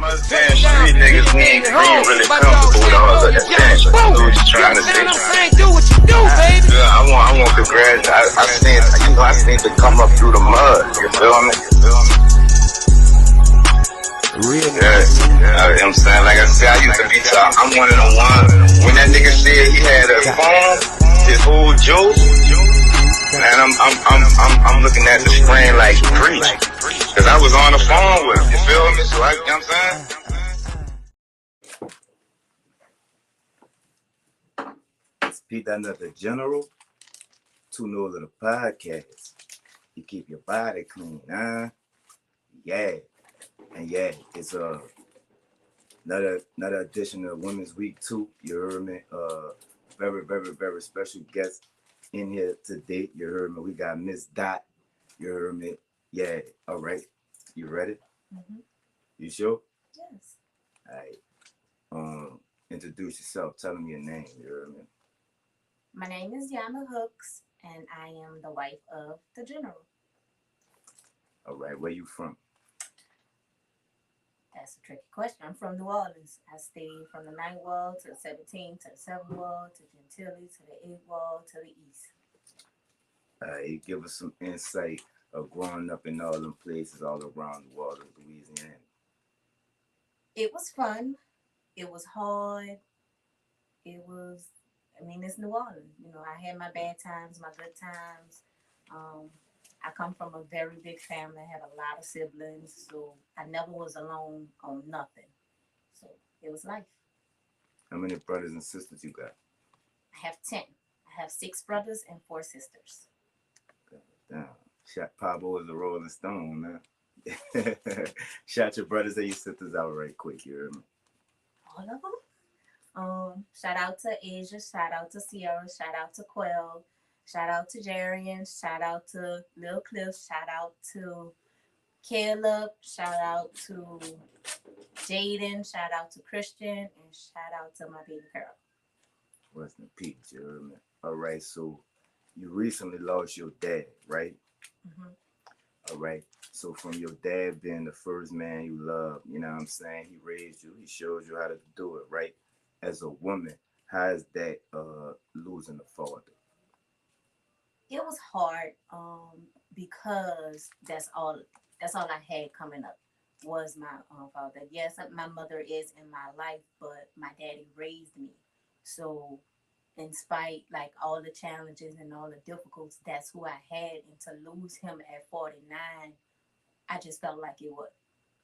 Damn street niggas, we ain't really comfortable with all of that attention. So what you trying to say? Do what you do, baby. I want to congratulate. I seen to come up through the mud. You feel me? Real. Yeah. I'm saying, like I said, I used to be top. I'm one of the ones. When that nigga said he had a phone, his whole joke, man, I'm looking at the screen like preach. Cause I was on the phone with him. You feel me? So you know what I'm saying? Speak another general to Nola Podcast. You keep your body clean, huh? Yeah. And yeah, it's another edition of Women's Week 2. You heard me. Very special guest in here today. You heard me. We got Miss Dot. You heard me. Yeah. All right. You ready? Mm-hmm. You sure? Yes. All right. Introduce yourself. Tell them your name. You heard me. My name is Yana Hooks, and I am the wife of the General. All right. Where you from? That's a tricky question. I'm from New Orleans. I stayed from the 9th wall to the 17th to the 7th wall to Gentilly to the 8th wall to the east. Give us some insight of growing up in all them places all around the world of Louisiana. It was fun. It was hard. It's New Orleans. You know, I had my bad times, my good times. I come from a very big family. I had a lot of siblings, so I never was alone on nothing. So it was life. How many brothers and sisters you got? I have 10. I have 6 brothers and 4 sisters. Damn. Shot Pablo as a Rolling Stone, man. Shout your brothers and your sisters out right quick, you hear me? All of them? Shout out to Asia, shout out to Sierra, shout out to Quell, shout out to Jarian, shout out to Lil Cliff, shout out to Caleb, shout out to Jaden, shout out to Christian, and shout out to my baby girl. Rest in peace, you heard me? All right, so you recently lost your dad, right? Mm-hmm. All right. So from your dad being the first man you loved, you know what I'm saying? He raised you. He showed you how to do it, right? As a woman, how is that losing a father? It was hard because that's all I had coming up was my father. Yes, my mother is in my life, but my daddy raised me. So in spite like all the challenges and all the difficulties, that's who I had. And to lose him at 49, I just felt like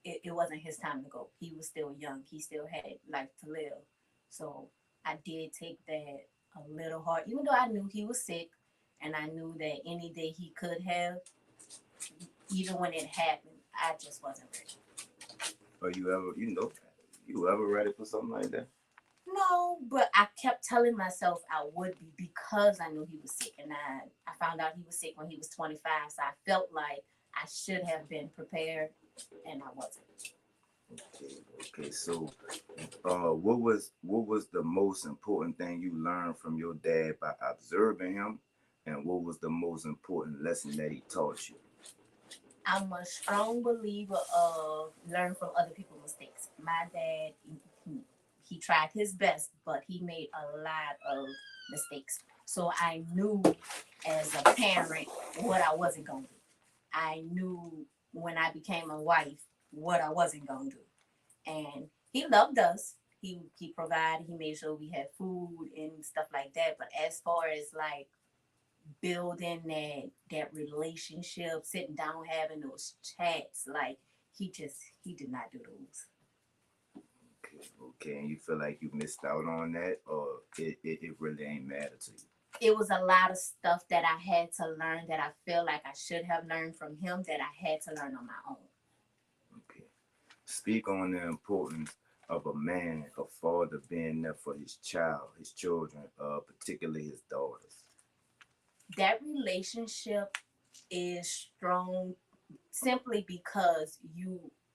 it wasn't his time to go. He was still young. He still had life to live. So I did take that a little hard, even though I knew he was sick and I knew that any day he could have, even when it happened, I just wasn't ready. Are you ever ready for something like that? No, but I kept telling myself I would be because I knew he was sick. And I found out he was sick when he was 25. So I felt like I should have been prepared, and I wasn't. Okay. So, what was the most important thing you learned from your dad by observing him, and what was the most important lesson that he taught you? I'm a strong believer of learn from other people's mistakes. My dad, he tried his best, but he made a lot of mistakes. So I knew as a parent what I wasn't going to do. I knew when I became a wife what I wasn't going to do. And he loved us. He provided, he made sure we had food and stuff like that. But as far as like building that relationship, sitting down, having those chats, like he did not do those. Okay, and you feel like you missed out on that, or it really ain't matter to you? It was a lot of stuff that I had to learn that I feel like I should have learned from him that I had to learn on my own. Okay. Speak on the importance of a man, a father being there for his child, his children, particularly his daughters. That relationship is strong simply because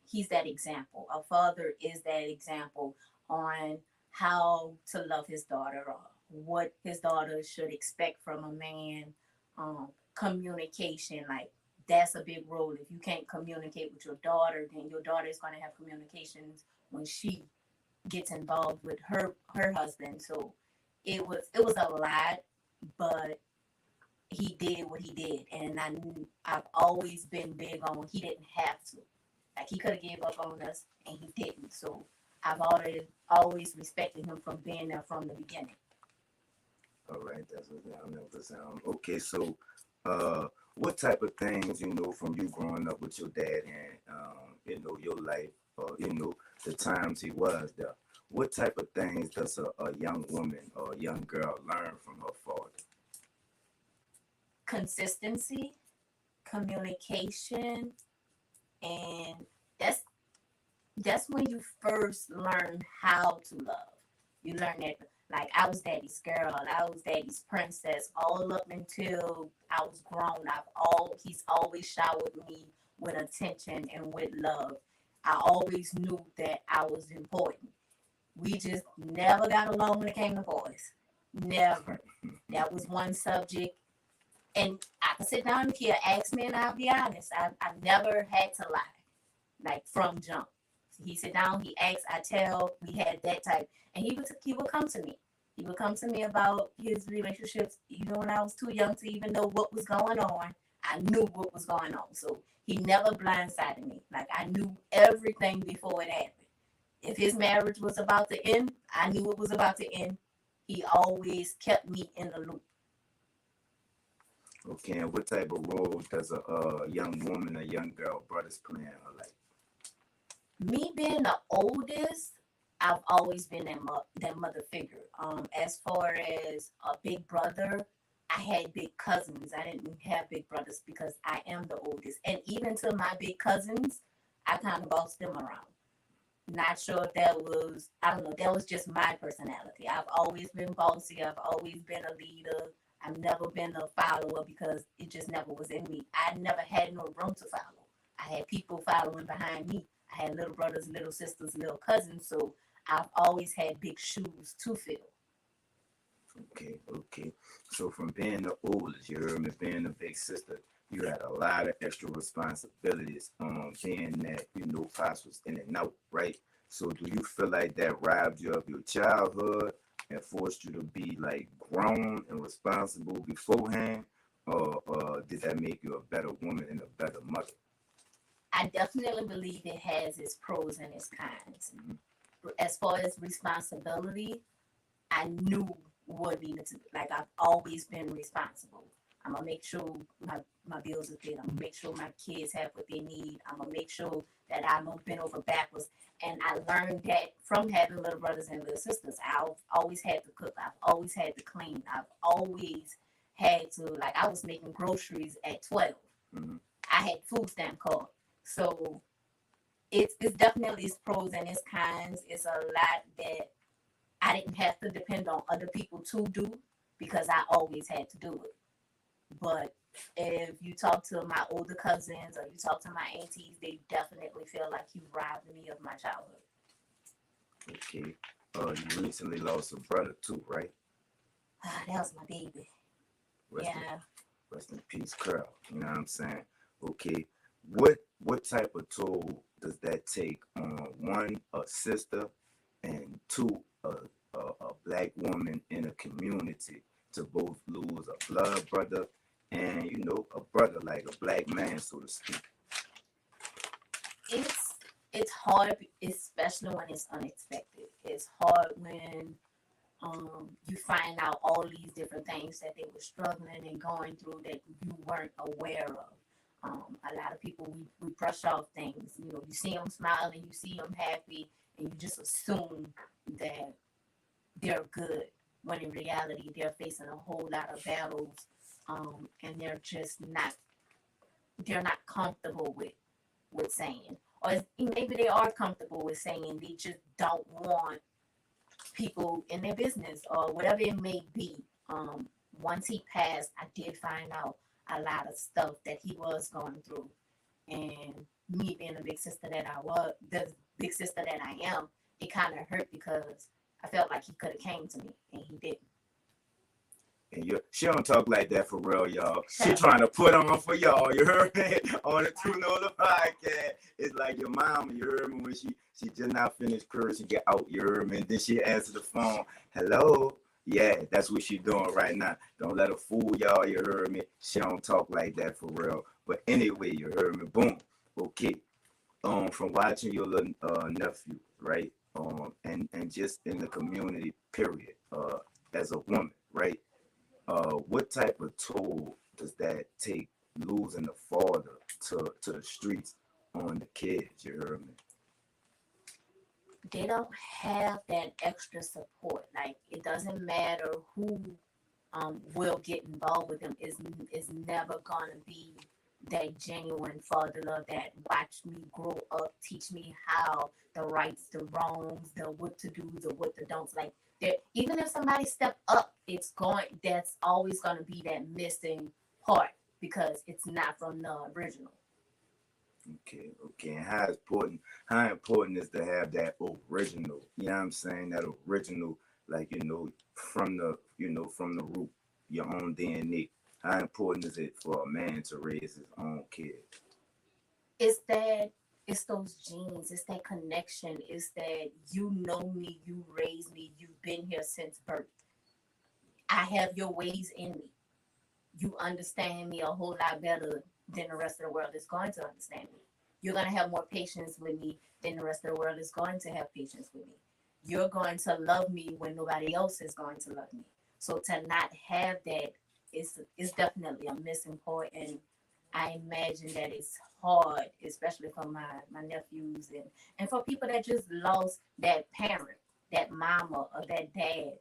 he's that example. A father is that example on how to love his daughter or what his daughter should expect from a man. Communication, like that's a big role. If you can't communicate with your daughter, then your daughter is going to have communications when she gets involved with her husband. So it was a lot, but he did what he did, and I've always been big on he didn't have to. Like he could have gave up on us, and he didn't. So I've always respected him from being there from the beginning. All right, that's what I know. Okay, so what type of things, from you growing up with your dad and, your life, the times he was there, what type of things does a young woman or a young girl learn from her father? Consistency, communication, and that's when you first learn how to love. You learn that, like, I was daddy's girl, I was daddy's princess, all up until I was grown. He's always showered me with attention and with love. I always knew that I was important. We just never got along when it came to boys. Never. That was one subject. And I can sit down here, ask me, and I'll be honest. I never had to lie, like from jump. He sit down, he asks, I tell. We had that type, and he would come to me. He would come to me about his relationships. When I was too young to even know what was going on, I knew what was going on. So he never blindsided me. Like, I knew everything before it happened. If his marriage was about to end, I knew it was about to end. He always kept me in the loop. Okay, and what type of role does a young woman, a young girl, brothers play in her life? Me being the oldest, I've always been that mother figure. As far as a big brother, I had big cousins. I didn't have big brothers because I am the oldest. And even to my big cousins, I kind of bossed them around. Not sure if that was, I don't know, that was just my personality. I've always been bossy. I've always been a leader. I've never been a follower because it just never was in me. I never had no room to follow. I had people following behind me. I had little brothers, little sisters, little cousins. So I've always had big shoes to fill. Okay. So from being the oldest, you heard me, being the big sister, you had a lot of extra responsibilities, being that, Pops was in and out, right? So do you feel like that robbed you of your childhood and forced you to be, like, grown and responsible beforehand? Or did that make you a better woman and a better mother? I definitely believe it has its pros and its cons. Mm-hmm. As far as responsibility, I knew what needed to be. Like, I've always been responsible. I'm going to make sure my bills are paid. I'm going to make sure my kids have what they need. I'm going to make sure that I'm not bent over backwards. And I learned that from having little brothers and little sisters. I've always had to cook. I've always had to clean. I've always had to, like, I was making groceries at 12. Mm-hmm. I had food stamp card. So it's definitely its pros and its cons. It's a lot that I didn't have to depend on other people to do because I always had to do it. But if you talk to my older cousins or you talk to my aunties, they definitely feel like you robbed me of my childhood. Okay. You recently lost a brother too, right? That was my baby. Rest in peace, Carl. You know what I'm saying? Okay. What type of toll does that take on, one, a sister, and two, a black woman in a community to both lose a blood brother and, a brother, like a black man, so to speak? It's hard, especially when it's unexpected. It's hard when you find out all these different things that they were struggling and going through that you weren't aware of. A lot of people, we brush off things. You see them smiling, you see them happy, and you just assume that they're good, when in reality they're facing a whole lot of battles, and they're not comfortable with saying, or maybe they are comfortable with saying, they just don't want people in their business or whatever it may be. Once he passed, I did find out a lot of stuff that he was going through, and me being the big sister that I am, it kind of hurt because I felt like he could have came to me and he didn't. And she don't talk like that for real, y'all. She trying to put on for y'all. You heard me? On the Two Nola Podcast. It's like your mama, you heard me? When she just not finished cursing, get out, you heard me? And then she answer the phone. Hello? Yeah, that's what she doing right now. Don't let her fool y'all, you heard me? She don't talk like that for real. But anyway, you heard me? Boom. Okay. From watching your little nephew, right? And just in the community, period. As a woman, right? What type of toll does that take, losing the father to the streets on the kids? You heard me? They don't have that extra support. Like, it doesn't matter who will get involved with them. It's never gonna be that genuine father love that watch me grow up, teach me how the rights, the wrongs, the what to do, the what to don'ts. Like, even if somebody step up, that's always going to be that missing part because it's not from the original. Okay. And how important is to have that original, you know what I'm saying? That original, like, from the root, your own DNA. How important is it for a man to raise his own kid? It's those genes, it's that connection, it's that you know me, you raised me, you've been here since birth. I have your ways in me. You understand me a whole lot better than the rest of the world is going to understand me. You're going to have more patience with me than the rest of the world is going to have patience with me. You're going to love me when nobody else is going to love me. So to not have that is definitely a missing part, and I imagine that it's hard, especially for my nephews and for people that just lost that parent, that mama or that dad.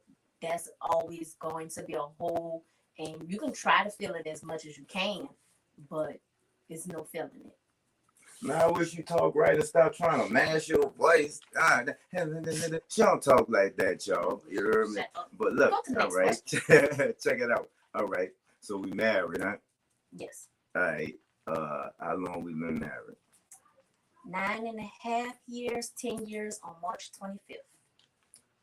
That's always going to be a hole, and you can try to fill it as much as you can, but it's no filling it. Man, I wish you talk right and stop trying to mash your voice. She don't talk like that, y'all. You heard me? But look, all right. Check it out. All right. So we married, huh? Yes. All right. How long we been married? 9.5 years, 10 years on March 25th.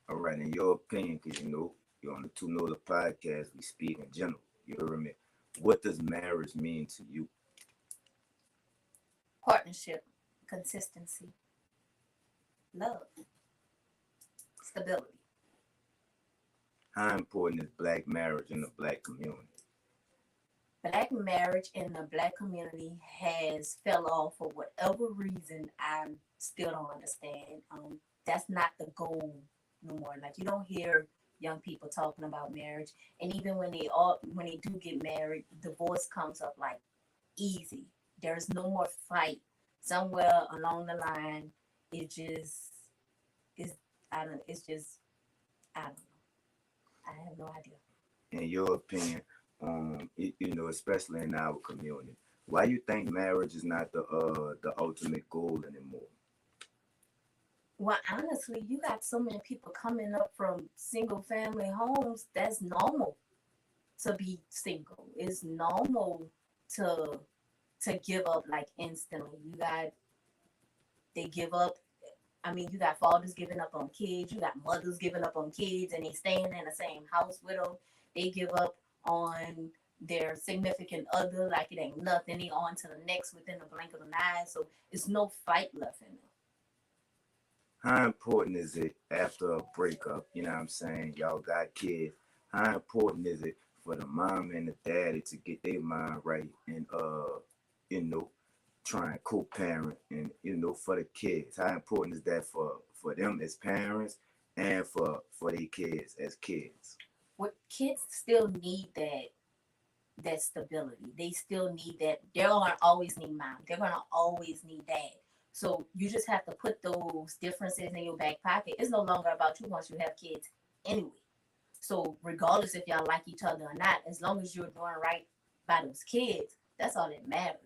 All right. In your opinion, because you're on the Two Nola Podcast, we speak in general. You heard me? What does marriage mean to you? Partnership, consistency, love, stability. How important is black marriage in the black community? Black marriage in the black community has fell off for whatever reason. I still don't understand. That's not the goal no more. Like, you don't hear young people talking about marriage, and even when they do get married, divorce comes up like easy. There's no more fight. Somewhere along the line, I don't know. I have no idea. In your opinion, especially in our community, why you think marriage is not the ultimate goal anymore? Well, honestly, you got so many people coming up from single family homes. That's normal to be single. It's normal to give up like instantly. They give up. I mean, you got fathers giving up on kids. You got mothers giving up on kids, and they staying in the same house with them. They give up on their significant other like it ain't nothing. They on to the next within a blink of an eye. So it's no fight left in them. How important is it after a breakup? You know what I'm saying? Y'all got kids. How important is it for the mom and the daddy to get their mind right and try and co-parent and for the kids? How important is that for them as parents and for their kids as kids? Well, kids still need that stability. They still need that. They're gonna always need mom. They're gonna always need dad. So you just have to put those differences in your back pocket. It's no longer about you once you have kids anyway. So regardless if y'all like each other or not, as long as you're doing right by those kids, that's all that matters.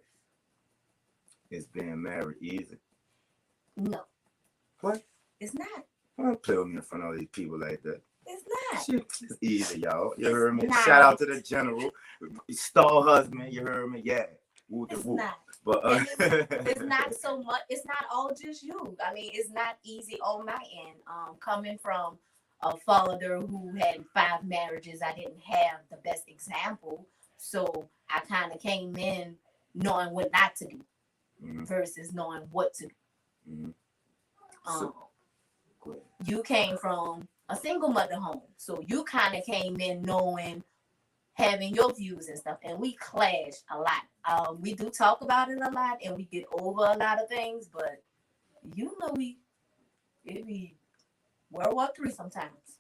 Is being married easy? No. What? It's not. Don't play with me in front of all these people like that. It's not. It's easy, y'all. You heard me? Not. Shout out to the general. Star husband, you heard me? Yeah. It's not. But it's not so much. It's not all just you. I mean, it's not easy on my end. Coming from a father who had 5 marriages. I didn't have the best example. So I kind of came in knowing what not to do versus knowing what to do. So, You came from a single mother home. So you kind of came in knowing, having your views and stuff. And we clash a lot. We do talk about it a lot and we get over a lot of things. But it be World War III sometimes.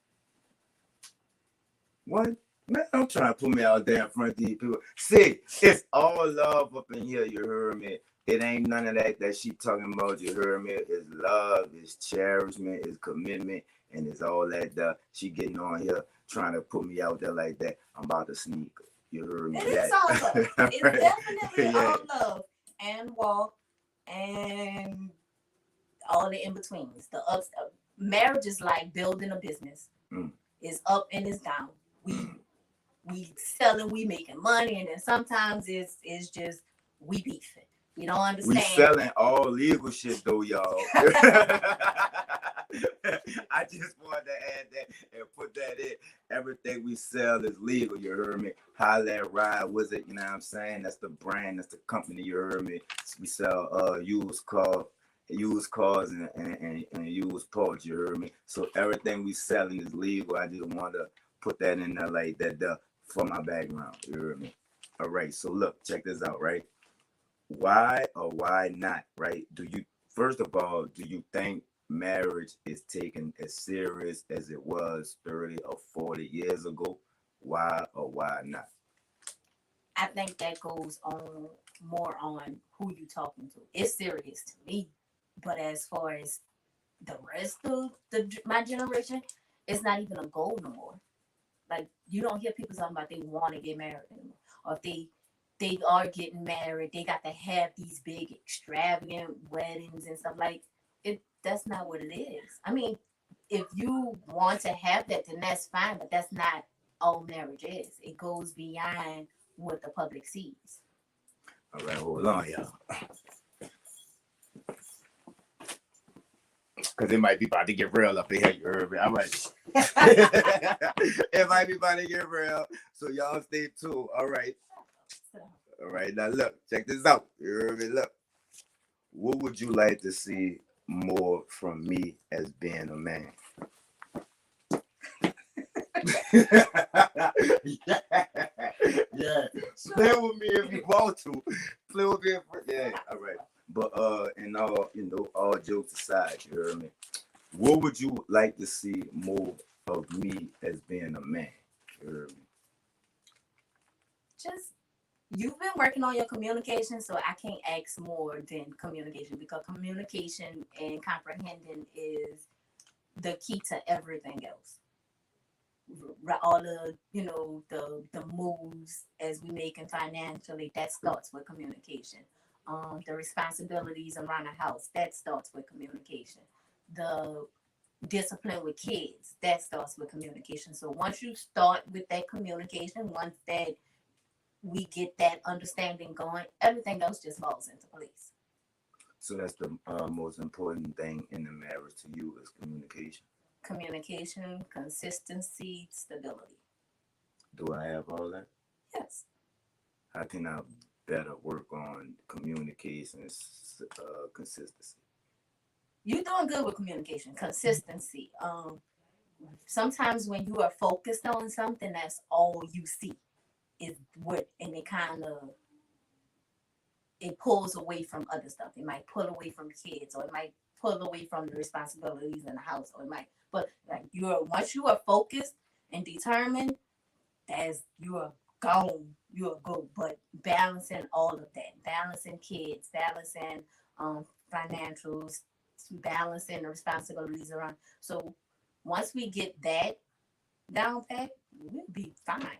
what? Man, I'm trying to put me out there in front of these people. See, it's all love up in here, you heard me. It ain't none of that she talking about, you heard me. It's love, it's cherishment, it's commitment, and it's all that she getting on here trying to put me out there like that. I'm about to sneak. You heard me. It is all love. It's definitely all love and walk and all the in-betweens. The ups. Marriage is like building a business. It's up and it's down. We selling, we making money, and then sometimes it's just we beefing. You don't understand. We selling all legal shit though, y'all. I just wanted to add that and put that in. Everything we sell is legal, you heard me. Holla at Ride Wizard, you know what I'm saying? That's the brand, that's the company, you heard me. We sell used cars and used parts, you heard me. So everything we selling is legal. I just want to put that in there like that for my background, you heard me. All right, so look, check this out, right? Why or why not, right? First of all, do you think marriage is taken as serious as it was 30 or 40 years ago? Why or why not? I think that goes on more on who you talking to. It's serious to me, but as far as the rest of my generation, it's not even a goal no more. Like, you don't hear people talking about they want to get married anymore, or if they are getting married, they got to have these big extravagant weddings and stuff like it. That's not what it is. I mean, if you want to have that, then that's fine, but that's not all marriage is. It goes beyond what the public sees. All right, hold on, y'all. Because it might be about to get real up in here, you heard me. All right. It might be about to get real. So y'all stay tuned. All right. All right. Now look, check this out. You heard me? Look. What would you like to see more from me as being a man? Yeah. Play with me if you want to. Play with me. Yeah. All right. But and all jokes aside, you heard me. What would you like to see more of me as being a man? You heard me. Just, you've been working on your communication, so I can't ask more than communication, because communication and comprehending is the key to everything else. All the the moves as we making financially, that starts with communication. The responsibilities around the house, that starts with communication. The discipline with kids, that starts with communication. So once you start with that communication, once that we get that understanding going, everything else just falls into place. So that's the most important thing in the marriage to you is communication. Communication, consistency, stability. Do I have all that? Yes. How can I better work on communication, consistency? You're doing good with communication, consistency. Sometimes when you are focused on something, that's all you see is what, and it pulls away from other stuff. It might pull away from kids, or it might pull away from the responsibilities in the house, or it might. But like once you are focused and determined, as you are gone, you are go. But balancing all of that, balancing kids, balancing financials, balancing the responsibilities around. So once we get that down pat, we'll be fine.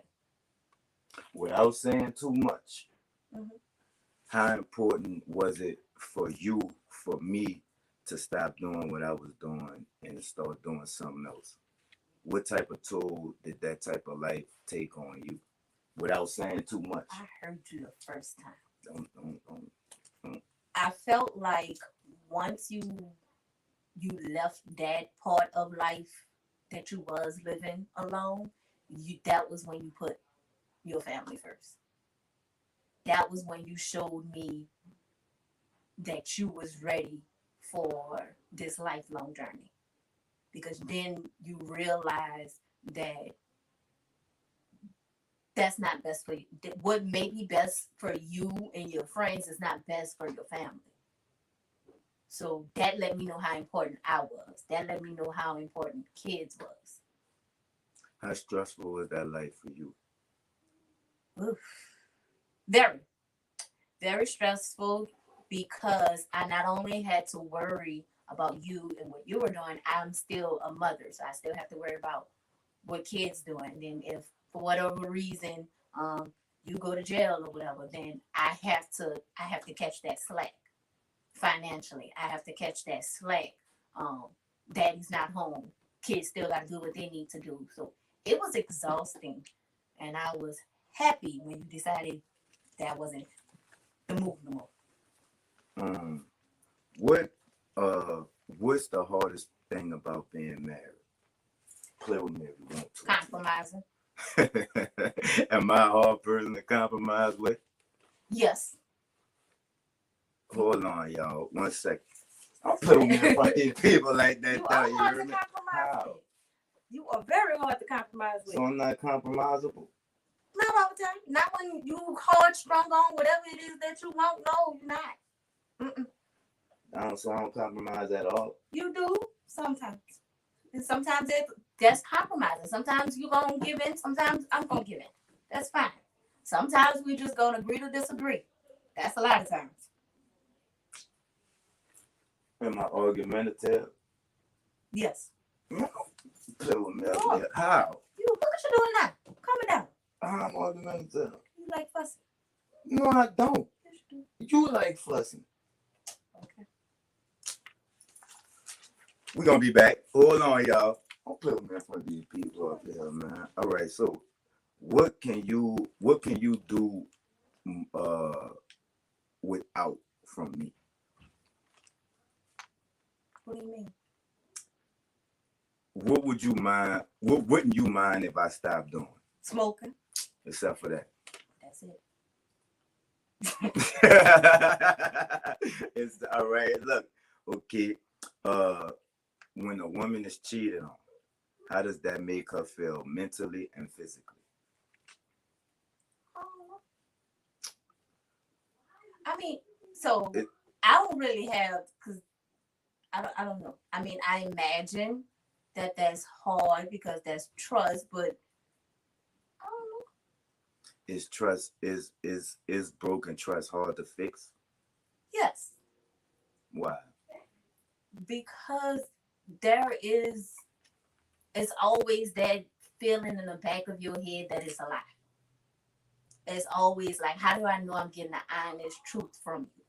Without saying too much, Mm-hmm. how important was it for me, to stop doing what I was doing and start doing something else? What type of toll did that type of life take on you? Without saying too much. I heard you the first time. Don't. I felt like once you left that part of life, that you was living alone, that was when you put your family first. That was when you showed me that you was ready for this lifelong journey. Because then you realize that that's not best for you. What may be best for you and your friends is not best for your family. So that let me know how important I was. That let me know how important kids was. How stressful was that life for you? Oof. Very, very stressful because I not only had to worry about you and what you were doing, I'm still a mother. So I still have to worry about what kids doing. And if for whatever reason you go to jail or whatever, then I have to catch that slack financially. I have to catch that slack. Daddy's not home. Kids still got to do what they need to do. So it was exhausting, and I was happy when you decided that wasn't the move no more. What what's the hardest thing about being married? Play with me if you want to. Compromising. Am I a hard person to compromise with? Yes. Hold on, y'all. 1 second. I'm putting me in front of these people like that. You are You hard hear to me? compromise How? with. You are very hard to compromise with. So I'm not compromisable? Not all the time. Not when you hard strung on whatever it is that you want. No, you're not. So I don't compromise at all. You do sometimes. And sometimes that's compromising. Sometimes you're going to give in. Sometimes I'm going to give in. That's fine. Sometimes we just going to agree to disagree. That's a lot of times. Am I argumentative? Yes. No. Play with me. Oh. How? Look what you're doing now. Calm it down. I'm argumentative. You like fussing. No, I don't. Yes, you do. You like fussing. Okay. We're gonna be back. Hold on, y'all. Don't play with me in front of these people up here, man. All right, so what can you do without from me? What do you mean? What would you mind? What wouldn't you mind if I stopped doing? Smoking. Except for that. That's it. It's all right. Look, okay. When a woman is cheated on, how does that make her feel mentally and physically? I mean, so I don't really have, because I don't know. I mean, I imagine that that's hard because that's trust, but I don't know. Is trust is broken trust hard to fix? Yes. Why? Because it's always that feeling in the back of your head that it's a lie. It's always like, how do I know I'm getting the honest truth from you?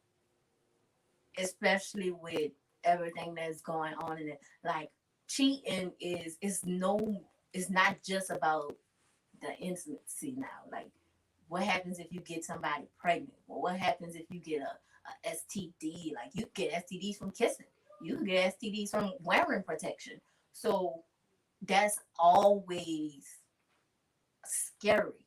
Especially with everything that's going on in it. Like, cheating is not just about the intimacy now. Like, what happens if you get somebody pregnant? Well, what happens if you get a STD? Like, you get STDs from kissing. You can get STDs from wearing protection. So that's always scary.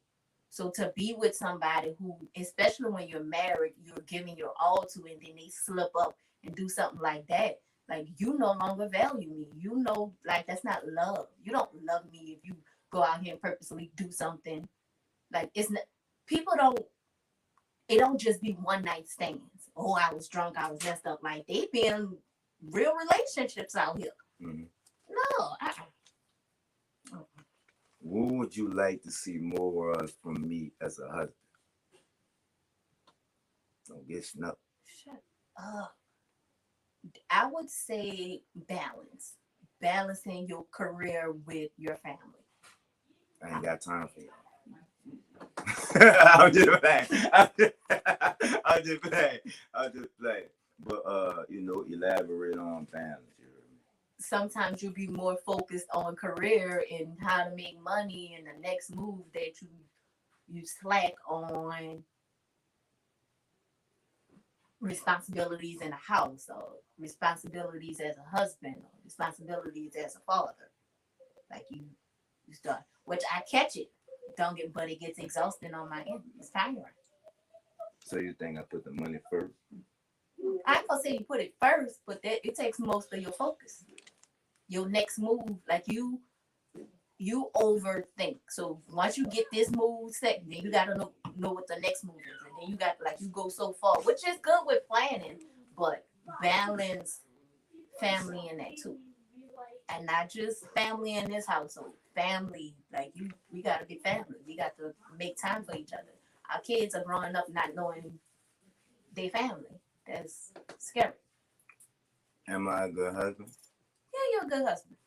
So to be with somebody who, especially when you're married, you're giving your all to, and then they slip up and do something like that. Like, you no longer value me. You know, like, that's not love. You don't love me if you go out here and purposely do something. Like, it's not, it don't just be one night stands. Oh, I was drunk, I was messed up. Like, they be in real relationships out here. Mm-hmm. No. What would you like to see more of from me as a husband? Don't get snubbed. Shut up. I would say balance. Balancing your career with your family. I ain't got time for you. I'm just playing. I'm just playing. But elaborate on balance. Sometimes you'll be more focused on career and how to make money, and the next move that you slack on responsibilities in a house, or responsibilities as a husband, or responsibilities as a father. Like you start, which I catch it. Don't get, but it gets exhausting on my end. It's tiring. So you think I put the money first? I ain't gonna say you put it first, but that it takes most of your focus. Your next move, like you overthink. So once you get this move set, then you gotta know what the next move is, and then you got like you go so far, which is good with planning, but balance family in that too, and not just family in this household. Family, like we gotta be family. We got to make time for each other. Our kids are growing up not knowing their family. That's scary. Am I a good husband? Yeah, you're a good husband.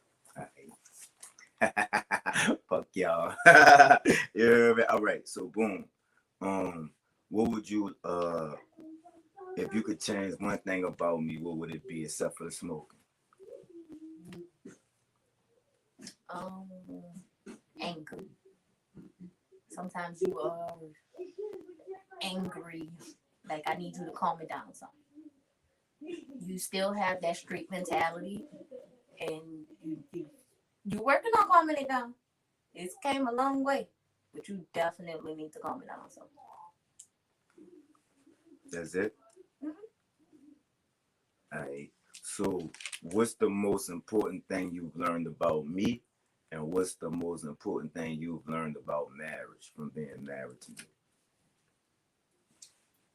Fuck y'all. You hear me? All right, so boom. What would you if you could change one thing about me, what would it be except for the smoking? Um, Anger. Sometimes you are angry. Like I need you to calm it down some. You still have that street mentality, and you working on calming it down. It's came a long way, but you definitely need to calm it down some. That's it? Mhm. All right. So what's the most important thing you've learned about me? And what's the most important thing you've learned about marriage from being married to me?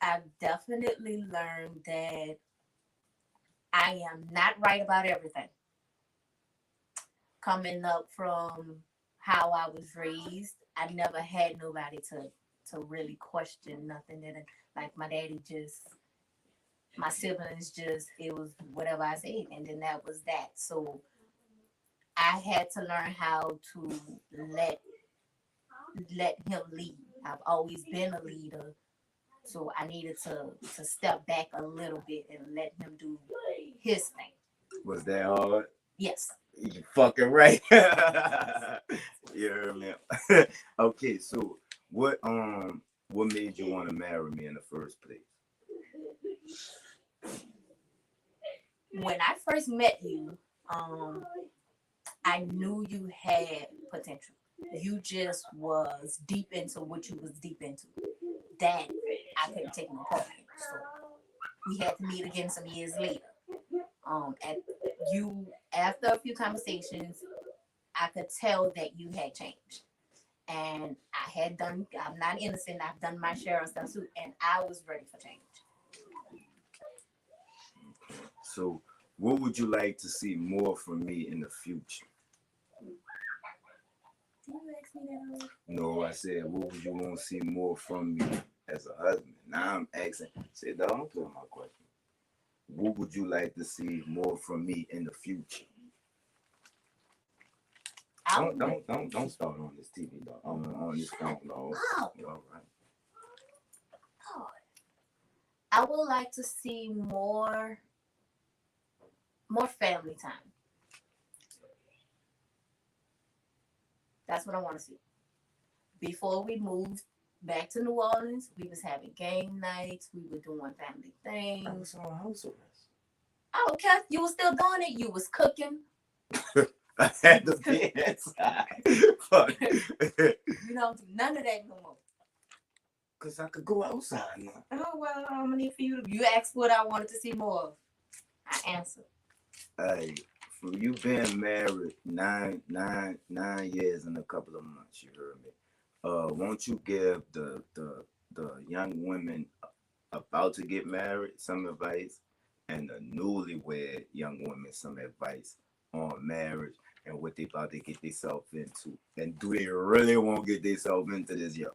I've definitely learned that I am not right about everything. Coming up from how I was raised, I never had nobody to really question nothing. That like my daddy just, my siblings just, it was whatever I said, and then that was that. So I had to learn how to let him lead. I've always been a leader, so I needed to step back a little bit and let him do his thing. Was that hard? Yes. You fucking right. You heard me. Okay, so what made you want to marry me in the first place? When I first met you, I knew you had potential. You just was deep into what you was deep into. That I couldn't take no part in. So we had to meet again some years later. At you after a few conversations, I could tell that you had changed. And I'm not innocent, I've done my share of stuff too, and I was ready for change. So what would you like to see more from me in the future? Did you ask me that already? No, I said, what would you want to see more from me as a husband? Now I'm asking, say, dog, don't play my question. What would you like to see more from me in the future? Don't start on this TV, dog. On this phone, dog. Oh. You all right? Oh. I would like to see more family time. That's what I want to see. Before we moved back to New Orleans, we was having game nights. We were doing family I things. was on house arrest. I don't care. You was still doing it. You was cooking. I had to be inside. Fuck. You don't do none of that no more. Because I could go outside now. Oh, well, I'm going to need for you to... You asked what I wanted to see more of. I answered. Hey, from you being married 9 years and a couple of months, you heard me. Won't you give the young women about to get married some advice, and the newlywed young women some advice on marriage and what they about to get themselves into? And do they really want to get themselves into this young?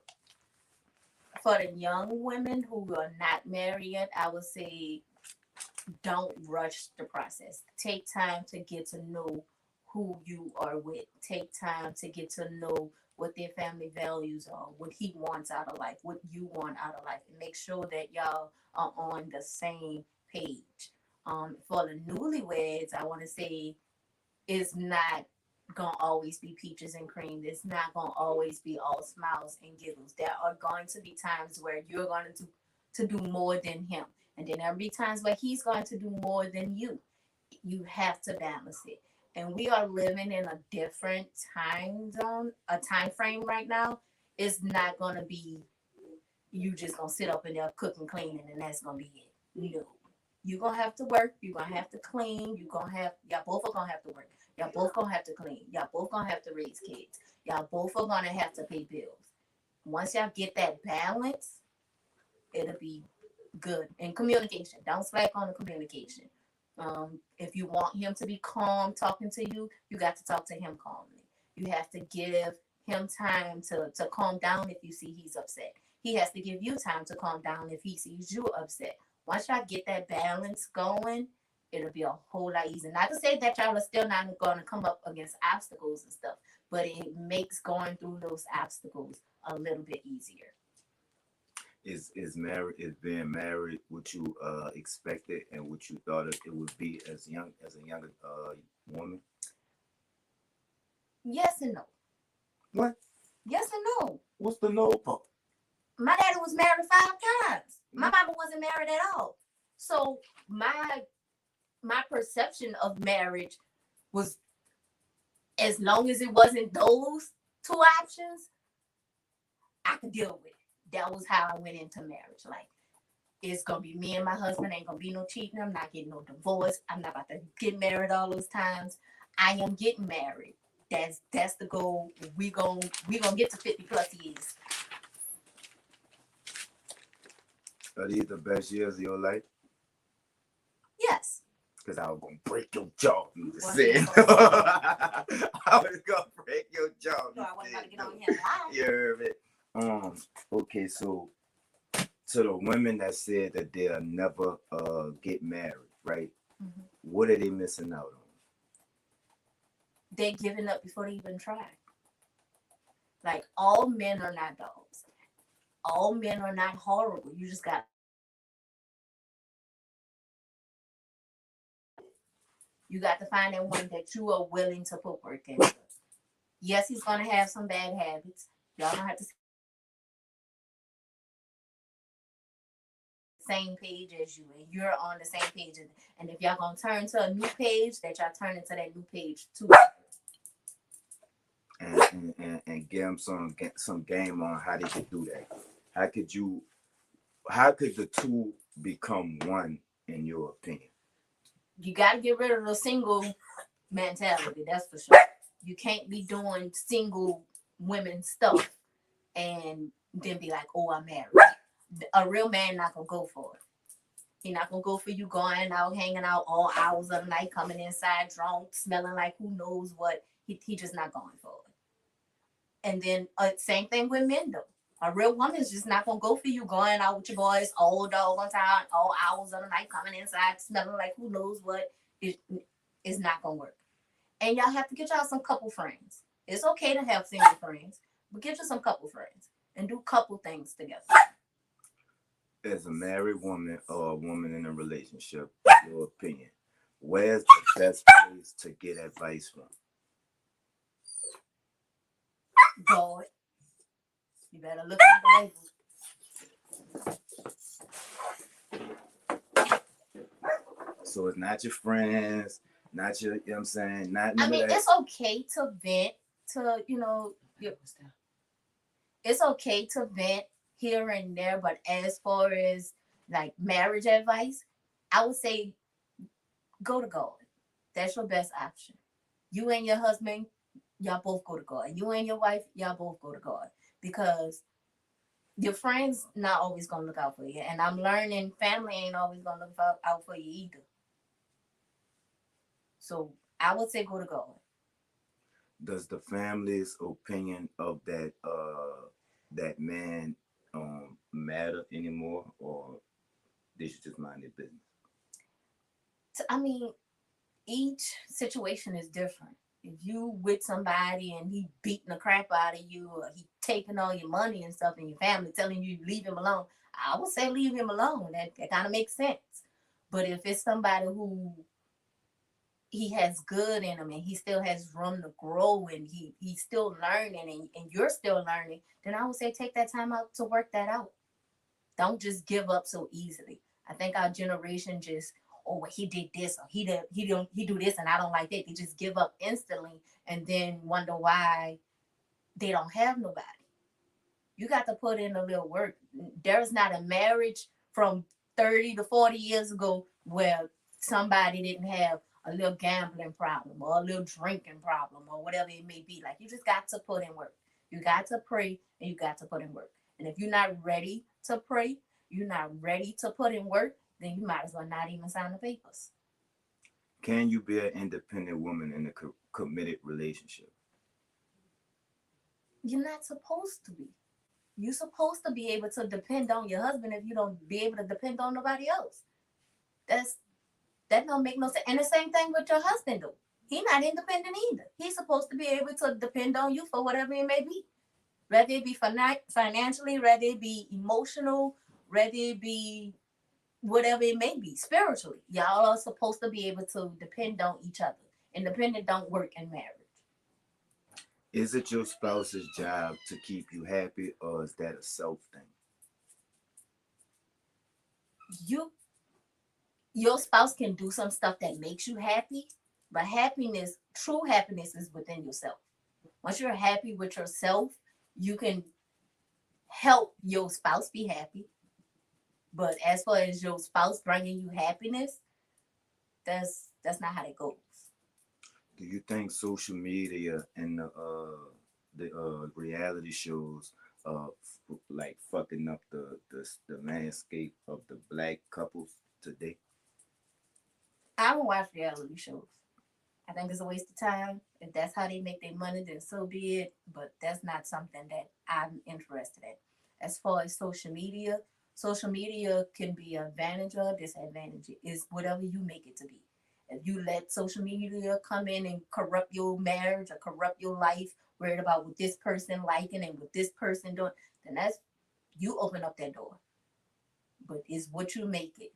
For the young women who are not married yet, I would say don't rush the process. Take time to get to know who you are with. Take time to get to know what their family values are, what he wants out of life, what you want out of life, and make sure that y'all are on the same page. For the newlyweds, I want to say it's not gonna always be peaches and cream. It's not gonna always be all smiles and giggles. There are going to be times where you're going to do more than him, and then there'll be times where he's going to do more than you. You have to balance it. and we are living in a different time zone, a time frame right now. It's not gonna be you just gonna sit up in there cooking, cleaning, and that's gonna be it. No, you're gonna have to work. You're gonna have to clean. Y'all both are gonna have to work. Y'all both gonna have to clean. Y'all both gonna have to raise kids. Y'all both are gonna have to pay bills. Once y'all get that balance, it'll be good. And communication. Don't slack on the communication. If you want him to be calm talking to you, you got to talk to him calmly. You have to give him time to calm down if you see he's upset. He has to give you time to calm down if he sees you upset. Once y'all get that balance going, it'll be a whole lot easier. Not to say that y'all are still not going to come up against obstacles and stuff, but it makes going through those obstacles a little bit easier. Is being married what you expected and what you thought it would be as a younger woman? Yes and no. What? Yes and no. What's the no part? My daddy was married 5 times. My mama wasn't married at all. So my perception of marriage was, as long as it wasn't those 2 options, I could deal with it. That was how I went into marriage. Like, it's gonna be me and my husband. Ain't gonna be no cheating. I'm not getting no divorce. I'm not about to get married all those times. I am getting married. That's the goal. We gonna get to 50 plus years. Are these the best years of your life? Yes. Because I was gonna break your jaw. You just What? said. I was gonna break your jaw. No, I wasn't about to get on here live. You heard it. Okay, so to the women that said that they'll never get married, right? Mm-hmm. What are they missing out on? They're giving up before they even try. Like, all men are not dogs. All men are not horrible. You just got. You got to find that one that you are willing to put work into. Yes, he's gonna have some bad habits. Y'all don't have to same page as you, and you're on the same page. And if y'all gonna turn to a new page, that y'all turn into that new page too. And give them some game on how they could do that. How could the two become one in your opinion? You got to get rid of the single mentality. That's for sure. You can't be doing single women stuff and then be like, "Oh, I'm married." A real man not gonna go for it. He not gonna go for you going out, hanging out all hours of the night, coming inside drunk, smelling like who knows what. He just not going for it. And then same thing with men though. A real woman is just not gonna go for you going out with your boys all dog on time, all hours of the night, coming inside, smelling like who knows what. It's not gonna work. And y'all have to get y'all some couple friends. It's okay to have single friends, but get you some couple friends and do couple things together. As a married woman or a woman in a relationship, your opinion, where's the best place to get advice from? God. You better look in the Bible. So it's not your friends, not your, you know what I'm saying? I mean, it's okay to vent to, it's okay to vent here and there, but as far as like marriage advice, I would say go to God. That's your best option. You and your husband, y'all both go to God. You and your wife, y'all both go to God. Because your friends not always gonna look out for you. And I'm learning family ain't always gonna look out for you either. So I would say go to God. Does the family's opinion of that man matter anymore, or they should just mind their business? I mean, each situation is different. If you with somebody and he beating the crap out of you, or he taking all your money and stuff, and your family telling you leave him alone, I would say leave him alone. That kind of makes sense. But if it's somebody who he has good in him and he still has room to grow and he's still learning and you're still learning, then I would say take that time out to work that out. Don't just give up so easily. I think our generation just oh, well, he did this, or he do this, and I don't like that. They just give up instantly, and then wonder why they don't have nobody. You got to put in a little work. There's not a marriage from 30 to 40 years ago where somebody didn't have a little gambling problem or a little drinking problem or whatever it may be. Like, you just got to put in work. You got to pray and you got to put in work. And if you're not ready to pray, you're not ready to put in work, then you might as well not even sign the papers. Can you be an independent woman in a committed relationship? You're not supposed to be. You're supposed to be able to depend on your husband if you don't be able to depend on nobody else. That don't make no sense. And the same thing with your husband, though. He's not independent either. He's supposed to be able to depend on you for whatever it may be. Whether it be financially, whether it be emotional, whether it be whatever it may be, spiritually. Y'all are supposed to be able to depend on each other. Independent don't work in marriage. Is it your spouse's job to keep you happy, or is that a self thing? Your spouse can do some stuff that makes you happy, but happiness, true happiness, is within yourself. Once you're happy with yourself, you can help your spouse be happy. But as far as your spouse bringing you happiness, that's not how that goes. Do you think social media and the reality shows like fucking up the landscape of the black couples today? I don't watch reality shows. I think it's a waste of time. If that's how they make their money, then so be it. But that's not something that I'm interested in. As far as social media can be an advantage or a disadvantage. It's whatever you make it to be. If you let social media come in and corrupt your marriage or corrupt your life, worried about what this person liking and what this person doing, then that's, you open up that door. But it's what you make it.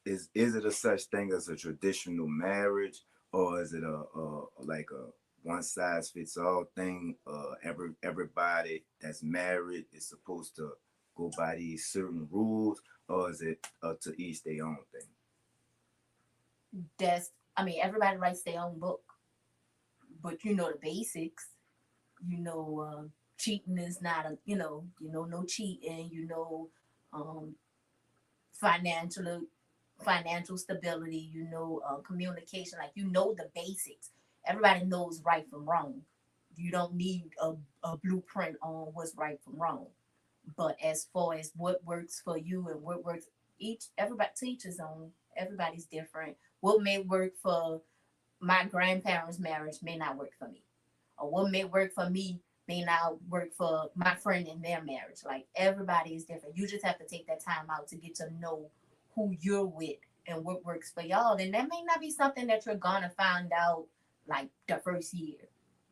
Is it a such thing as a traditional marriage, or is it a like a one size fits all thing? Everybody that's married is supposed to go by these certain rules, or is it to each their own thing? Everybody writes their own book, but you know the basics. Cheating is not no cheating. Um, financial stability. Communication. Like, the basics. Everybody knows right from wrong. You don't need a blueprint on what's right from wrong. But as far as what works for you and what works, everybody to each his own. Everybody's different. What may work for my grandparents' marriage may not work for me, or what may work for me may not work for my friend in their marriage. Like, everybody is different. You just have to take that time out to get to know who you're with and what works for y'all. And that may not be something that you're gonna find out like the first year,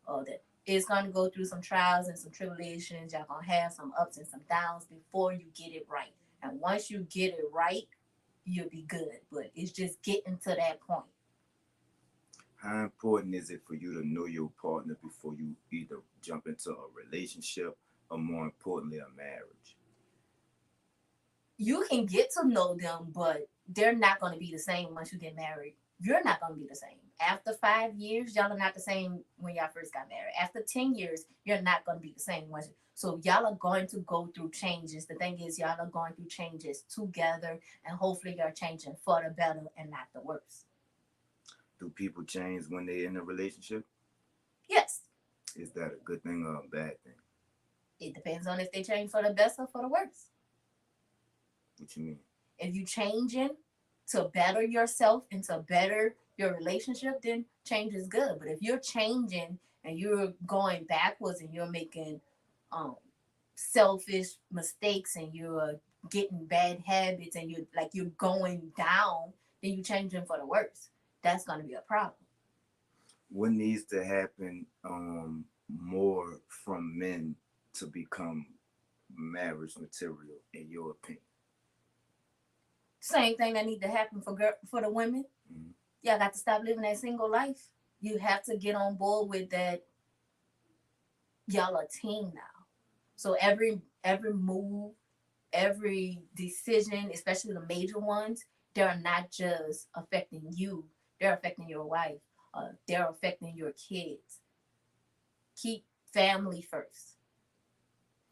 or that it's gonna go through some trials and some tribulations. Y'all gonna have some ups and some downs before you get it right. And once you get it right, you'll be good. But it's just getting to that point. How important is it for you to know your partner before you either jump into a relationship, or more importantly, a marriage? You can get to know them, but they're not going to be the same once you get married. You're not going to be the same. After 5 years, y'all are not the same when y'all first got married. After 10 years, you're not going to be the same once. So y'all are going to go through changes. The thing is, y'all are going through changes together, and hopefully you're changing for the better and not the worse. Do people change when they're in a relationship? Yes. Is that a good thing or a bad thing? It depends on if they change for the best or for the worse. What you mean? If you changing to better yourself and to better your relationship, then change is good. But if you're changing and you're going backwards and you're making selfish mistakes and you're getting bad habits and you're going down, then you're changing for the worse. That's going to be a problem. What needs to happen more from men to become marriage material, in your opinion? Same thing that need to happen for the women. Mm-hmm. Y'all got to stop living that single life. You have to get on board with that. Y'all are a team now. So every move, every decision, especially the major ones, they're not just affecting you, they're affecting your wife, they're affecting your kids. Keep family first.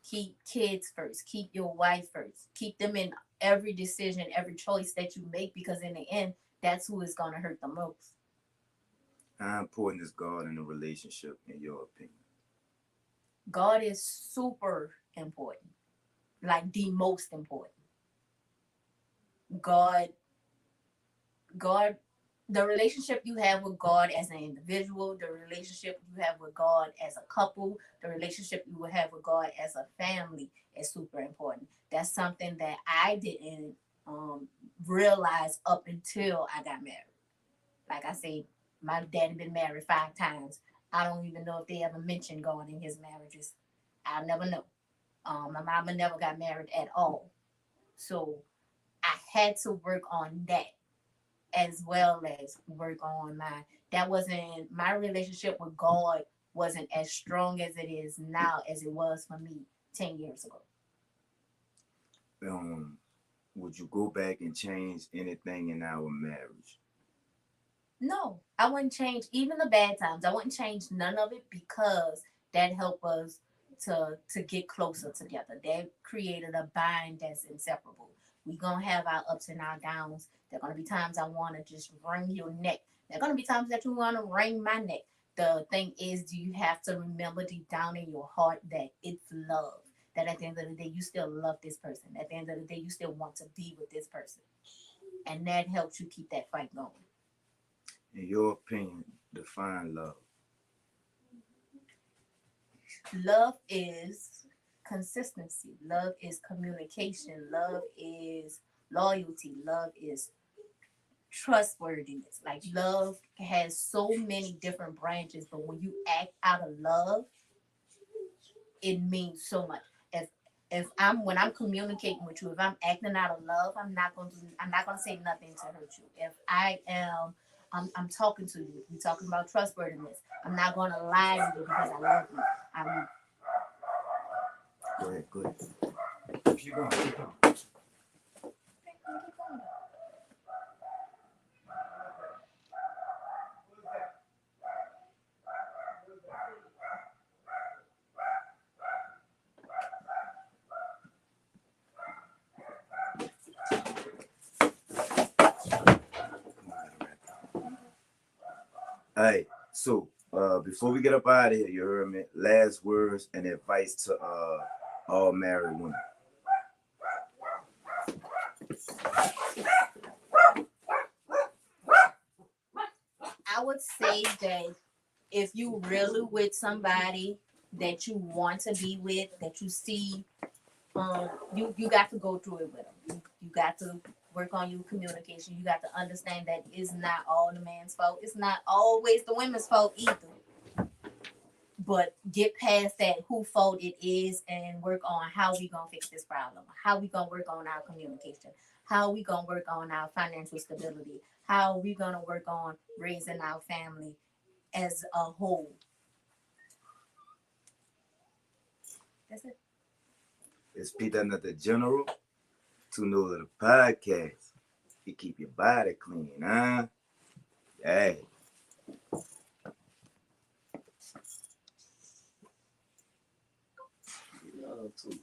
Keep kids first. Keep your wife first. Keep them in every decision, every choice that you make, because in the end, that's who is going to hurt the most. How important is God in a relationship, in your opinion? God is super important, like the most important. God, God, the relationship you have with God as an individual, the relationship you have with God as a couple, the relationship you will have with God as a family is super important. That's something that I didn't realize up until I got married. Like I say, my daddy been married 5 times. I don't even know if they ever mentioned God in his marriages. I'll never know. My mama never got married at all. So I had to work on that as well as work on my relationship with God wasn't as strong as it is now as it was for me 10 years ago. Would you go back and change anything in our marriage? No, I wouldn't change even the bad times. I wouldn't change none of it because that helped us to get closer together. That created a bind that's inseparable. We gonna have our ups and our downs. There are gonna be times I wanna just wring your neck. There are gonna be times that you wanna wring my neck. The thing is, do you have to remember deep down in your heart that it's love? That at the end of the day, you still love this person. At the end of the day, you still want to be with this person, and that helps you keep that fight going. In your opinion, define love. Love is consistency. Love is communication. Love is loyalty. Love is trustworthiness. Like love has so many different branches, but when you act out of love, it means so much. If I'm when I'm communicating with you, if I'm acting out of love, I'm not gonna say nothing to hurt you. If I'm talking to you, we're talking about trustworthiness. I'm not gonna lie to you because I love you. I'm Go ahead, go ahead. Keep going, keep going. All right, so before we get up out of here, you heard me. Last words and advice to all married women. I would say that if you really with somebody that you want to be with, that you see, you got to go through it with them. You got to work on your communication. You got to understand that it's not all the man's fault. It's not always the women's fault either. But get past that who fault it is and work on how we gonna fix this problem. How we gonna work on our communication. How we gonna work on our financial stability. How we gonna work on raising our family as a whole. That's it. It's Peter the General to Nola Podcast. You keep your body clean, huh? Hey. You love too.